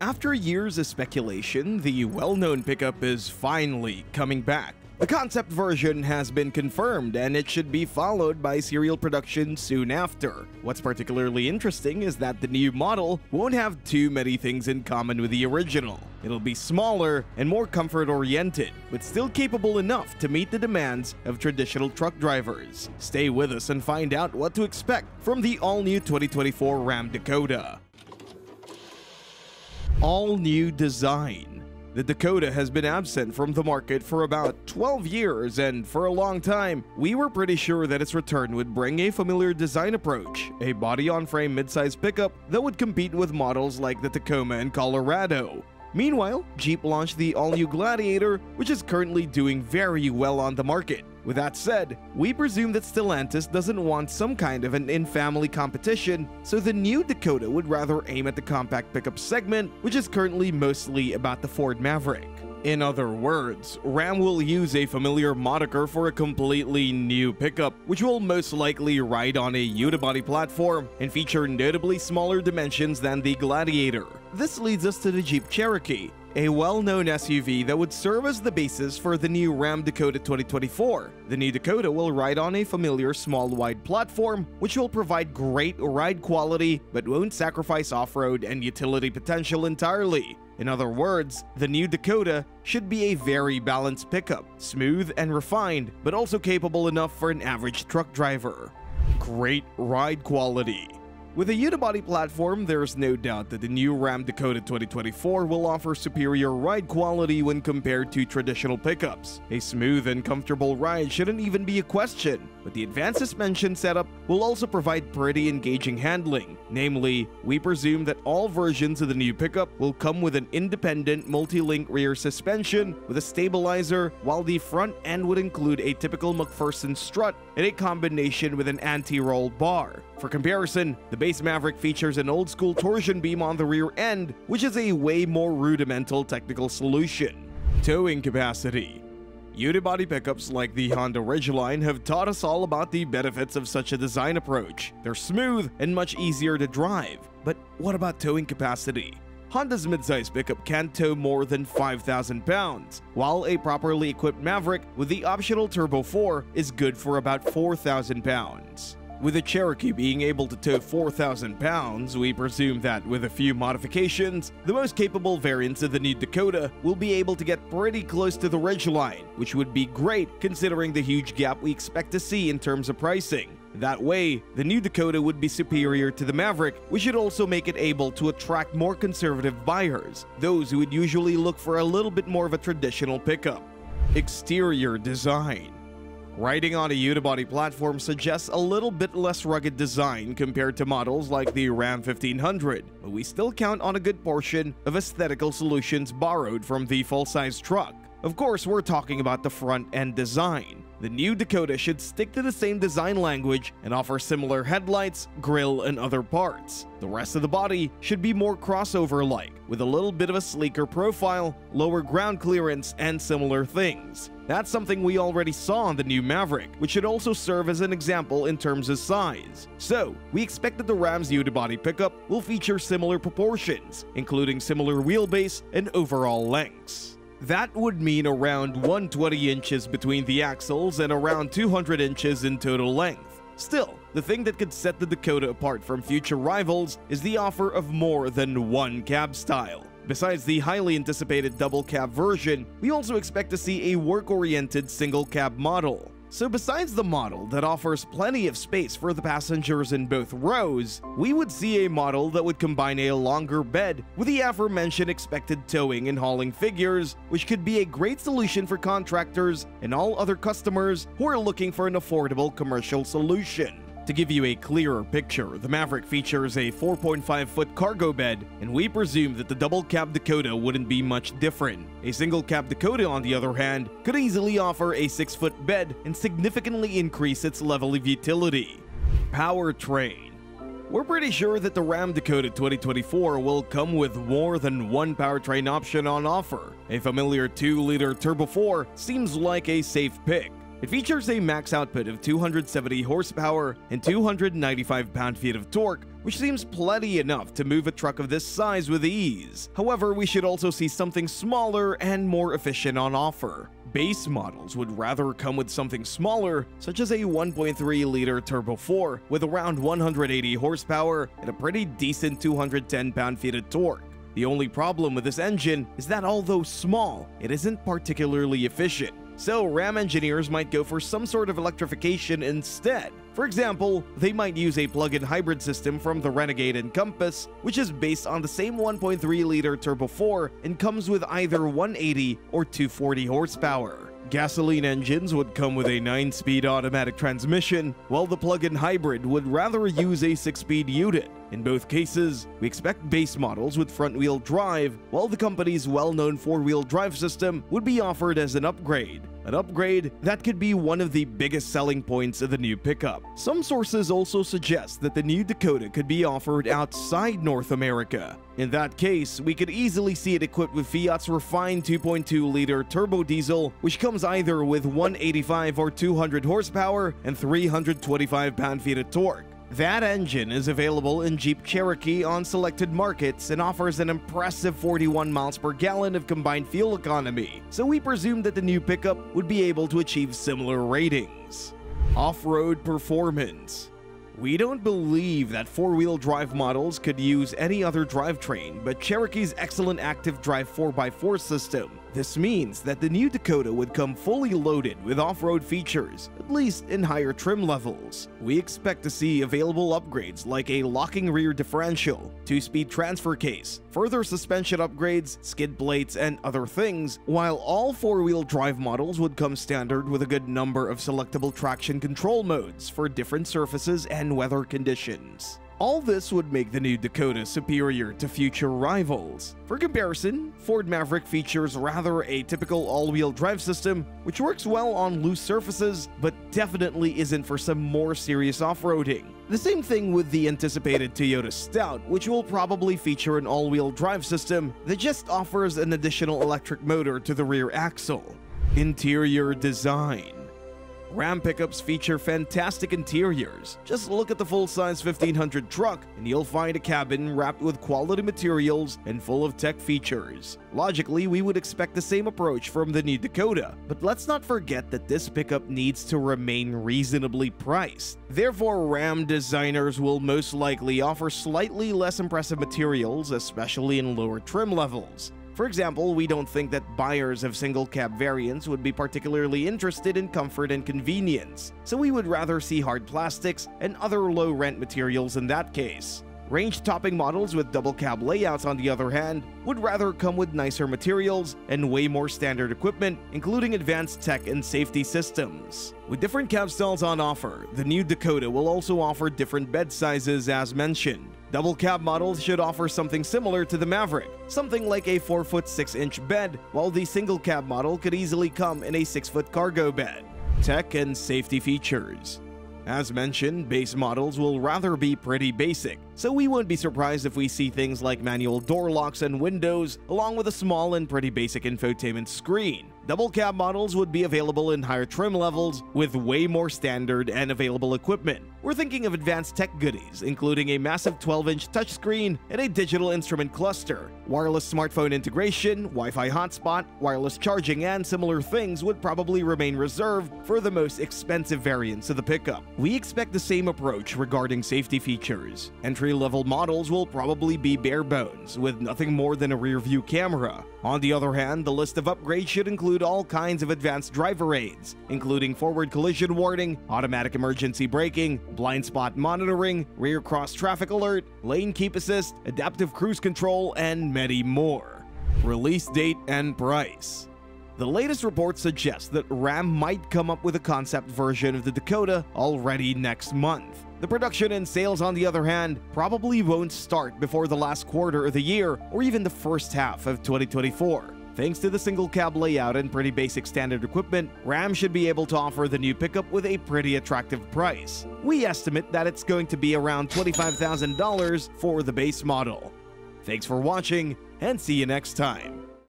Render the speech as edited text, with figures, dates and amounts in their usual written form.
After years of speculation, the well-known pickup is finally coming back. The concept version has been confirmed, and it should be followed by serial production soon after. What's particularly interesting is that the new model won't have too many things in common with the original. It'll be smaller and more comfort-oriented, but still capable enough to meet the demands of traditional truck drivers. Stay with us and find out what to expect from the all-new 2024 RAM Dakota. All-new design. The Dakota has been absent from the market for about 12 years, and for a long time, we were pretty sure that its return would bring a familiar design approach, a body-on-frame midsize pickup that would compete with models like the Tacoma and Colorado. Meanwhile, Jeep launched the all-new Gladiator, which is currently doing very well on the market. With that said, we presume that Stellantis doesn't want some kind of an in-family competition, so the new Dakota would rather aim at the compact pickup segment, which is currently mostly about the Ford Maverick. In other words, Ram will use a familiar moniker for a completely new pickup, which will most likely ride on a unibody platform and feature notably smaller dimensions than the Gladiator. This leads us to the Jeep Cherokee, a well-known SUV that would serve as the basis for the new RAM Dakota 2024. The new Dakota will ride on a familiar small wide platform, which will provide great ride quality but won't sacrifice off-road and utility potential entirely. In other words, the new Dakota should be a very balanced pickup, smooth and refined, but also capable enough for an average truck driver. Great ride quality. With a unibody platform, there's no doubt that the new RAM Dakota 2024 will offer superior ride quality when compared to traditional pickups. A smooth and comfortable ride shouldn't even be a question, but the advanced suspension setup will also provide pretty engaging handling. Namely, we presume that all versions of the new pickup will come with an independent multi-link rear suspension with a stabilizer, while the front end would include a typical McPherson strut and a combination with an anti-roll bar. For comparison, the base Maverick features an old-school torsion beam on the rear end, which is a way more rudimental technical solution. Towing capacity. Unibody pickups like the Honda Ridgeline have taught us all about the benefits of such a design approach. They're smooth and much easier to drive. But what about towing capacity? Honda's midsize pickup can't tow more than 5,000 pounds, while a properly equipped Maverick with the optional Turbo 4 is good for about 4,000 pounds. With the Cherokee being able to tow 4,000 pounds, we presume that with a few modifications, the most capable variants of the new Dakota will be able to get pretty close to the Ridgeline, which would be great considering the huge gap we expect to see in terms of pricing. That way, the new Dakota would be superior to the Maverick, which should also make it able to attract more conservative buyers, those who would usually look for a little bit more of a traditional pickup. Exterior design. Riding on a unibody platform suggests a little bit less rugged design compared to models like the Ram 1500, but we still count on a good portion of aesthetical solutions borrowed from the full-size truck. Of course, we're talking about the front end design. The new Dakota should stick to the same design language and offer similar headlights, grille, and other parts. The rest of the body should be more crossover-like, with a little bit of a sleeker profile, lower ground clearance, and similar things. That's something we already saw on the new Maverick, which should also serve as an example in terms of size. So, we expect that the Ram's unibody pickup will feature similar proportions, including similar wheelbase and overall lengths. That would mean around 120 inches between the axles and around 200 inches in total length. Still, the thing that could set the Dakota apart from future rivals is the offer of more than one cab style. Besides the highly anticipated double cab version, we also expect to see a work-oriented single cab model. So besides the model that offers plenty of space for the passengers in both rows, we would see a model that would combine a longer bed with the aforementioned expected towing and hauling figures, which could be a great solution for contractors and all other customers who are looking for an affordable commercial solution. To give you a clearer picture, the Maverick features a 4.5-foot cargo bed, and we presume that the double-cab Dakota wouldn't be much different. A single-cab Dakota, on the other hand, could easily offer a 6-foot bed and significantly increase its level of utility. Powertrain. We're pretty sure that the RAM Dakota 2024 will come with more than one powertrain option on offer. A familiar 2-liter Turbo 4 seems like a safe pick. It features a max output of 270 horsepower and 295 pound-feet of torque, which seems plenty enough to move a truck of this size with ease. However, we should also see something smaller and more efficient on offer. Base models would rather come with something smaller, such as a 1.3-liter Turbo 4 with around 180 horsepower and a pretty decent 210 pound-feet of torque. The only problem with this engine is that although small, it isn't particularly efficient. So RAM engineers might go for some sort of electrification instead. For example, they might use a plug-in hybrid system from the Renegade and Compass, which is based on the same 1.3-liter Turbo 4 and comes with either 180 or 240 horsepower. Gasoline engines would come with a 9-speed automatic transmission, while the plug-in hybrid would rather use a 6-speed unit. In both cases, we expect base models with front-wheel drive, while the company's well-known 4-wheel drive system would be offered as an upgrade. An upgrade that could be one of the biggest selling points of the new pickup. Some sources also suggest that the new Dakota could be offered outside North America. In that case, we could easily see it equipped with Fiat's refined 2.2-liter turbo diesel, which comes either with 185 or 200 horsepower and 325 pound-feet of torque. That engine is available in Jeep Cherokee on selected markets and offers an impressive 41 miles per gallon of combined fuel economy, so we presume that the new pickup would be able to achieve similar ratings. Off-road performance. We don't believe that 4-wheel drive models could use any other drivetrain but Cherokee's excellent active drive 4x4 system. This means that the new Dakota would come fully loaded with off-road features, at least in higher trim levels. We expect to see available upgrades like a locking rear differential, 2-speed transfer case, further suspension upgrades, skid plates, and other things, while all 4-wheel drive models would come standard with a good number of selectable traction control modes for different surfaces and weather conditions. All this would make the new Dakota superior to future rivals. For comparison, Ford Maverick features rather a typical all-wheel drive system, which works well on loose surfaces, but definitely isn't for some more serious off-roading. The same thing with the anticipated Toyota Stout, which will probably feature an all-wheel drive system that just offers an additional electric motor to the rear axle. Interior design. RAM pickups feature fantastic interiors. Just look at the full-size 1500 truck and you'll find a cabin wrapped with quality materials and full of tech features. Logically, we would expect the same approach from the new Dakota, but let's not forget that this pickup needs to remain reasonably priced. Therefore, RAM designers will most likely offer slightly less impressive materials, especially in lower trim levels. For example, we don't think that buyers of single-cab variants would be particularly interested in comfort and convenience, so we would rather see hard plastics and other low-rent materials in that case. Range-topping models with double-cab layouts, on the other hand, would rather come with nicer materials and way more standard equipment, including advanced tech and safety systems. With different cab styles on offer, the new Dakota will also offer different bed sizes as mentioned. Double cab models should offer something similar to the Maverick, something like a 4-foot 6-inch bed, while the single cab model could easily come in a 6-foot cargo bed. Tech and safety features. As mentioned, base models will rather be pretty basic, so we won't be surprised if we see things like manual door locks and windows, along with a small and pretty basic infotainment screen. Double cab models would be available in higher trim levels with way more standard and available equipment. We're thinking of advanced tech goodies, including a massive 12-inch touchscreen and a digital instrument cluster. Wireless smartphone integration, Wi-Fi hotspot, wireless charging, and similar things would probably remain reserved for the most expensive variants of the pickup. We expect the same approach regarding safety features. Entry-level models will probably be bare bones, with nothing more than a rear-view camera. On the other hand, the list of upgrades should include all kinds of advanced driver aids, including forward collision warning, automatic emergency braking, blind spot monitoring, rear cross traffic alert, lane keep assist, adaptive cruise control, and many more. Release date and price. The latest reports suggest that RAM might come up with a concept version of the Dakota already next month. The production and sales, on the other hand, probably won't start before the last quarter of the year or even the first half of 2024. Thanks to the single cab layout and pretty basic standard equipment, RAM should be able to offer the new pickup with a pretty attractive price. We estimate that it's going to be around $25,000 for the base model. Thanks for watching, and see you next time.